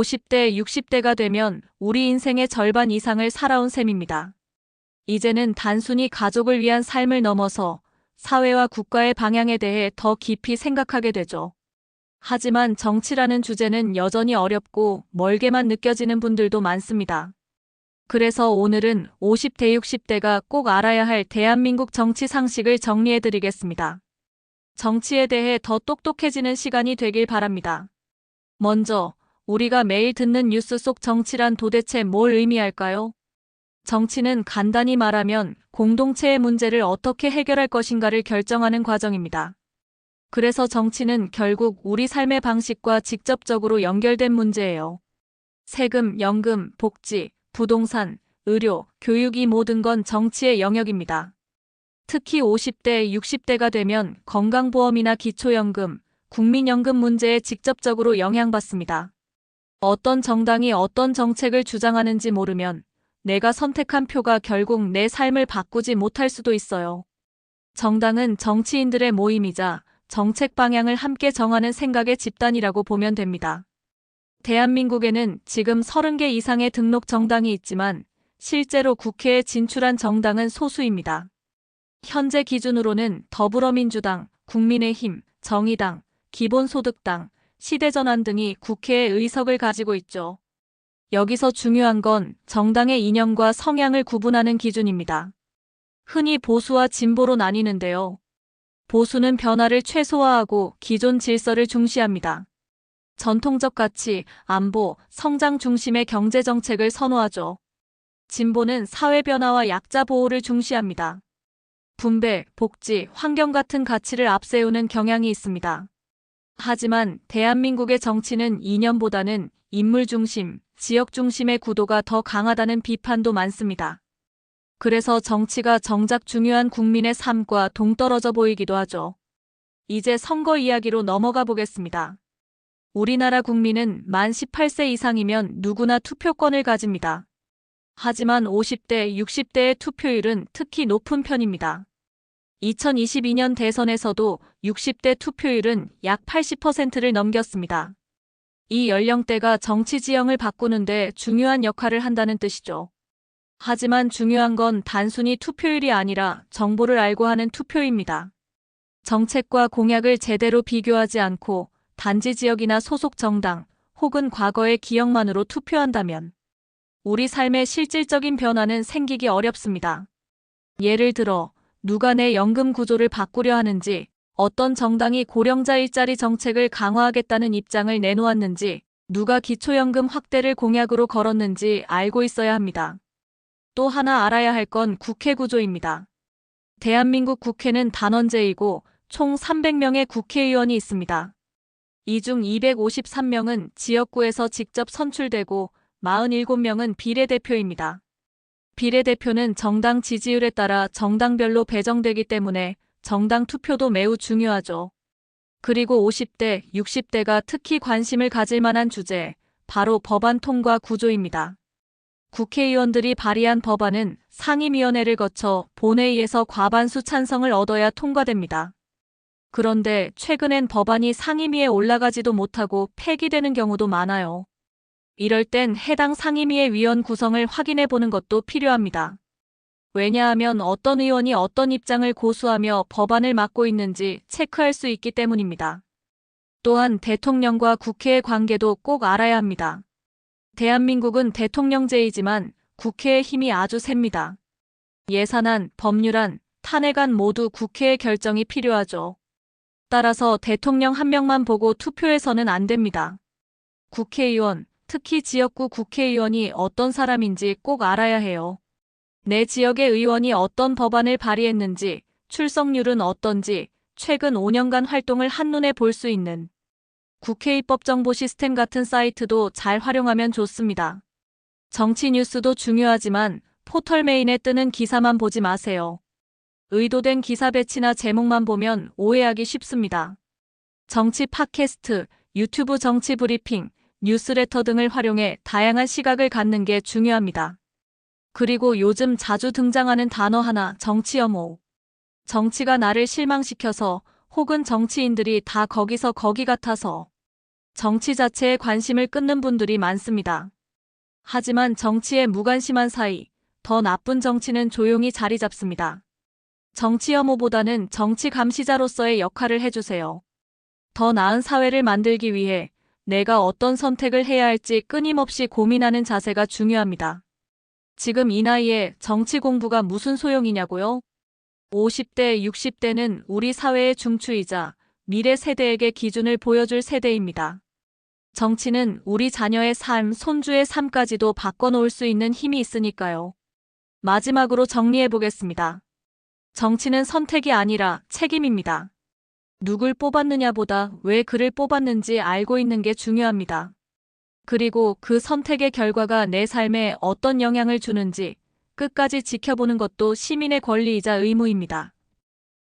50대, 60대가 되면 우리 인생의 절반 이상을 살아온 셈입니다. 이제는 단순히 가족을 위한 삶을 넘어서 사회와 국가의 방향에 대해 더 깊이 생각하게 되죠. 하지만 정치라는 주제는 여전히 어렵고 멀게만 느껴지는 분들도 많습니다. 그래서 오늘은 50대, 60대가 꼭 알아야 할 대한민국 정치 상식을 정리해드리겠습니다. 정치에 대해 더 똑똑해지는 시간이 되길 바랍니다. 먼저, 우리가 매일 듣는 뉴스 속 정치란 도대체 뭘 의미할까요? 정치는 간단히 말하면 공동체의 문제를 어떻게 해결할 것인가를 결정하는 과정입니다. 그래서 정치는 결국 우리 삶의 방식과 직접적으로 연결된 문제예요. 세금, 연금, 복지, 부동산, 의료, 교육 이 모든 건 정치의 영역입니다. 특히 50대, 60대가 되면 건강보험이나 기초연금, 국민연금 문제에 직접적으로 영향받습니다. 어떤 정당이 어떤 정책을 주장하는지 모르면 내가 선택한 표가 결국 내 삶을 바꾸지 못할 수도 있어요. 정당은 정치인들의 모임이자 정책 방향을 함께 정하는 생각의 집단이라고 보면 됩니다. 대한민국에는 지금 30개 이상의 등록 정당이 있지만 실제로 국회에 진출한 정당은 소수입니다. 현재 기준으로는 더불어민주당, 국민의힘, 정의당, 기본소득당, 시대전환 등이 국회에 의석을 가지고 있죠. 여기서 중요한 건 정당의 이념과 성향을 구분하는 기준입니다. 흔히 보수와 진보로 나뉘는데요. 보수는 변화를 최소화하고 기존 질서를 중시합니다. 전통적 가치, 안보, 성장 중심의 경제정책을 선호하죠. 진보는 사회 변화와 약자 보호를 중시합니다. 분배, 복지, 환경 같은 가치를 앞세우는 경향이 있습니다. 하지만 대한민국의 정치는 이념보다는 인물 중심, 지역 중심의 구도가 더 강하다는 비판도 많습니다. 그래서 정치가 정작 중요한 국민의 삶과 동떨어져 보이기도 하죠. 이제 선거 이야기로 넘어가 보겠습니다. 우리나라 국민은 만 18세 이상이면 누구나 투표권을 가집니다. 하지만 50대, 60대의 투표율은 특히 높은 편입니다. 2022년 대선에서도 60대 투표율은 약 80%를 넘겼습니다. 이 연령대가 정치 지형을 바꾸는데 중요한 역할을 한다는 뜻이죠. 하지만 중요한 건 단순히 투표율이 아니라 정보를 알고 하는 투표입니다. 정책과 공약을 제대로 비교하지 않고 단지 지역이나 소속 정당 혹은 과거의 기억만으로 투표한다면 우리 삶의 실질적인 변화는 생기기 어렵습니다. 예를 들어 누가 내 연금 구조를 바꾸려 하는지, 어떤 정당이 고령자 일자리 정책을 강화하겠다는 입장을 내놓았는지, 누가 기초연금 확대를 공약으로 걸었는지 알고 있어야 합니다. 또 하나 알아야 할 건 국회 구조입니다. 대한민국 국회는 단원제이고 총 300명의 국회의원이 있습니다. 이 중 253명은 지역구에서 직접 선출되고 47명은 비례대표입니다. 비례대표는 정당 지지율에 따라 정당별로 배정되기 때문에 정당 투표도 매우 중요하죠. 그리고 50대, 60대가 특히 관심을 가질 만한 주제, 바로 법안 통과 구조입니다. 국회의원들이 발의한 법안은 상임위원회를 거쳐 본회의에서 과반수 찬성을 얻어야 통과됩니다. 그런데 최근엔 법안이 상임위에 올라가지도 못하고 폐기되는 경우도 많아요. 이럴 땐 해당 상임위의 위원 구성을 확인해 보는 것도 필요합니다. 왜냐하면 어떤 의원이 어떤 입장을 고수하며 법안을 막고 있는지 체크할 수 있기 때문입니다. 또한 대통령과 국회의 관계도 꼭 알아야 합니다. 대한민국은 대통령제이지만 국회의 힘이 아주 셉니다. 예산안, 법률안, 탄핵안 모두 국회의 결정이 필요하죠. 따라서 대통령 한 명만 보고 투표해서는 안 됩니다. 국회의원, 특히 지역구 국회의원이 어떤 사람인지 꼭 알아야 해요. 내 지역의 의원이 어떤 법안을 발의했는지, 출석률은 어떤지, 최근 5년간 활동을 한눈에 볼 수 있는 국회 입법정보 시스템 같은 사이트도 잘 활용하면 좋습니다. 정치 뉴스도 중요하지만 포털 메인에 뜨는 기사만 보지 마세요. 의도된 기사 배치나 제목만 보면 오해하기 쉽습니다. 정치 팟캐스트, 유튜브 정치 브리핑, 뉴스레터 등을 활용해 다양한 시각을 갖는 게 중요합니다. 그리고 요즘 자주 등장하는 단어 하나, 정치 혐오. 정치가 나를 실망시켜서 혹은 정치인들이 다 거기서 거기 같아서 정치 자체에 관심을 끊는 분들이 많습니다. 하지만 정치에 무관심한 사이, 더 나쁜 정치는 조용히 자리 잡습니다. 정치 혐오보다는 정치 감시자로서의 역할을 해주세요. 더 나은 사회를 만들기 위해 내가 어떤 선택을 해야 할지 끊임없이 고민하는 자세가 중요합니다. 지금 이 나이에 정치 공부가 무슨 소용이냐고요? 50대, 60대는 우리 사회의 중추이자 미래 세대에게 기준을 보여줄 세대입니다. 정치는 우리 자녀의 삶, 손주의 삶까지도 바꿔놓을 수 있는 힘이 있으니까요. 마지막으로 정리해보겠습니다. 정치는 선택이 아니라 책임입니다. 누굴 뽑았느냐보다 왜 그를 뽑았는지 알고 있는 게 중요합니다. 그리고 그 선택의 결과가 내 삶에 어떤 영향을 주는지 끝까지 지켜보는 것도 시민의 권리이자 의무입니다.